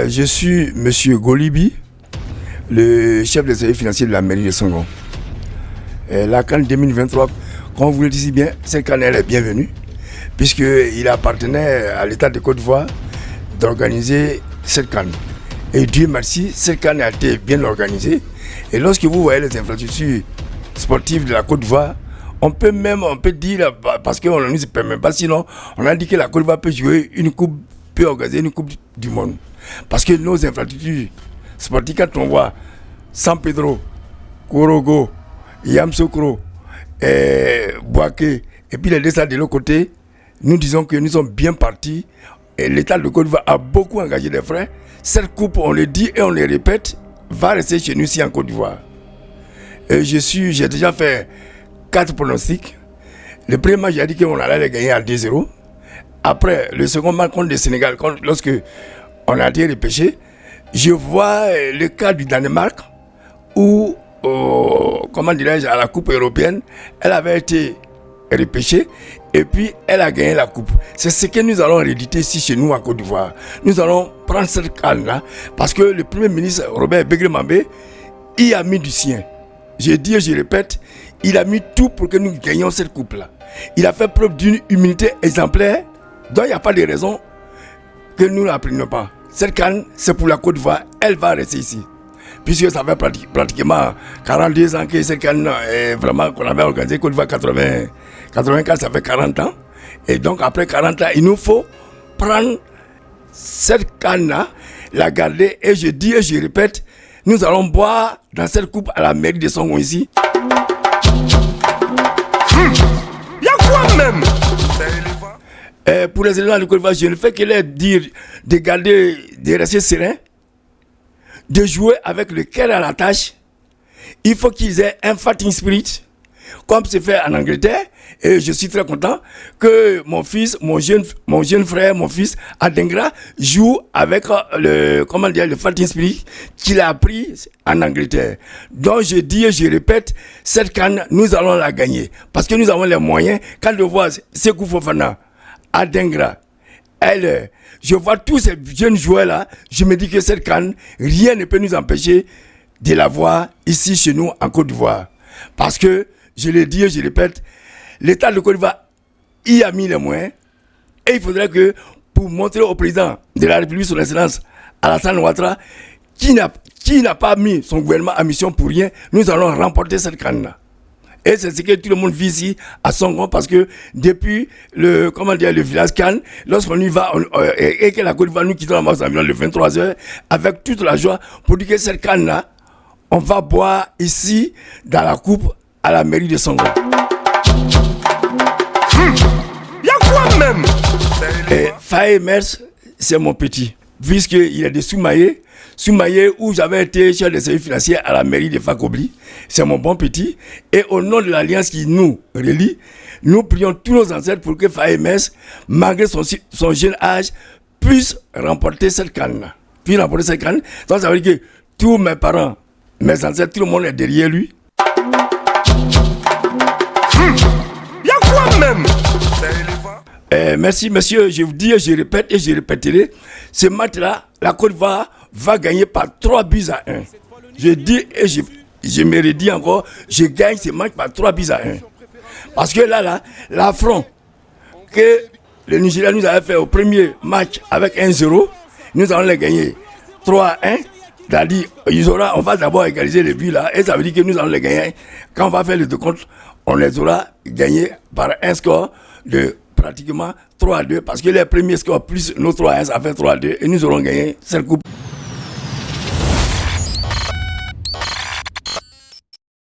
Je suis M. Golibi, le chef des services financiers de la mairie de Senghor. La CAN 2023, comme vous le dites si bien, cette CAN elle est bienvenue, puisqu'il appartenait à l'État de Côte d'Ivoire d'organiser cette CAN. Et Dieu merci, cette CAN a été bien organisée. Et lorsque vous voyez les infrastructures sportives de la Côte d'Ivoire, on peut dire, parce qu'on ne nous permet pas, sinon on a dit que la Côte d'Ivoire peut jouer une coupe, peut organiser une coupe du monde. Parce que nos infrastructures sportives, quand on voit San Pedro, Korogo, Yamsokro, Boaké, et puis les deux stades de l'autre côté, nous disons que nous sommes bien partis. Et l'État de Côte d'Ivoire a beaucoup engagé des frais. Cette coupe, on le dit et on le répète, va rester chez nous ici en Côte d'Ivoire. J'ai déjà fait 4 pronostics. Le premier match, j'ai dit qu'on allait les gagner à 2-0. Après, le second match contre le Sénégal, lorsque on a été repêché, je vois le cas du Danemark où, comment dirais-je, à la Coupe européenne, elle avait été repêchée et puis elle a gagné la coupe. C'est ce que nous allons rééditer ici chez nous en Côte d'Ivoire. Nous allons prendre cette CAN-là parce que le Premier ministre Robert Begré-Mambé, il a mis du sien. Je dis et je répète, il a mis tout pour que nous gagnions cette coupe-là. Il a fait preuve d'une humilité exemplaire, donc il n'y a pas de raison que nous ne la prenions pas. Cette CAN, c'est pour la Côte d'Ivoire, elle va rester ici. Puisque ça fait pratiquement 42 ans que cette CAN est vraiment qu'on avait organisé Côte d'Ivoire 84, ça fait 40 ans. Et donc après 40 ans, il nous faut prendre cette CAN-là, la garder, et je dis et je répète, nous allons boire dans cette coupe à la mairie de Senghor ici. Y'a quoi même? Pour les éléments de Côte d'Ivoire, je ne fais que leur dire de garder, de rester serein, de jouer avec le cœur à la tâche. Il faut qu'ils aient un fighting spirit, comme c'est fait en Angleterre. Et je suis très content que mon fils, mon jeune frère, mon fils Adengra joue avec le fighting spirit qu'il a appris en Angleterre. Donc je dis et je répète, cette CAN, nous allons la gagner. Parce que nous avons les moyens. Quand je vois Sekou Fofana, Adengra, je vois tous ces jeunes joueurs-là, je me dis que cette CAN, rien ne peut nous empêcher de la voir ici chez nous en Côte d'Ivoire. Parce que, je le dis et je répète, l'État de Côte d'Ivoire y a mis les moyens et il faudrait que, pour montrer au président de la République, son Excellence Alassane Ouattara, qui n'a pas mis son gouvernement en mission pour rien, nous allons remporter cette CAN-là. Et c'est ce que tout le monde vit ici à Senghor parce que depuis le village CAN, lorsqu'on y va et que la Côte d'Ivoire nous quittons la masse environ le 23h avec toute la joie pour dire que cette CAN-là, on va boire ici dans la coupe à la mairie de Senghor. Y'a quoi même? Faye Mers, c'est mon petit. Puisqu'il est de Soumaïe où j'avais été chef des services financiers à la mairie de Fakobli. C'est mon bon petit. Et au nom de l'alliance qui nous relie, nous prions tous nos ancêtres pour que Faye Mers, malgré son jeune âge, puisse remporter cette CAN-là. Donc ça veut dire que tous mes parents, mes ancêtres, tout le monde est derrière lui. Y'a quoi même? Merci monsieur, je vous dis et je répète et je répéterai, ce match-là, la Côte d'Ivoire va gagner par 3-1. Je dis et je me redis encore, je gagne ce match par 3-1. Parce que là, l'affront que le Nigeria nous avait fait au premier match avec 1-0, nous allons les gagner 3-1. C'est-à-dire, on va d'abord égaliser les buts là, et ça veut dire que nous allons les gagner. Quand on va faire le décompte, on les aura gagnés par un score de pratiquement 3-2, parce que les premiers scores plus nos 3-1, ça fait 3-2, et nous aurons gagné cette coupe.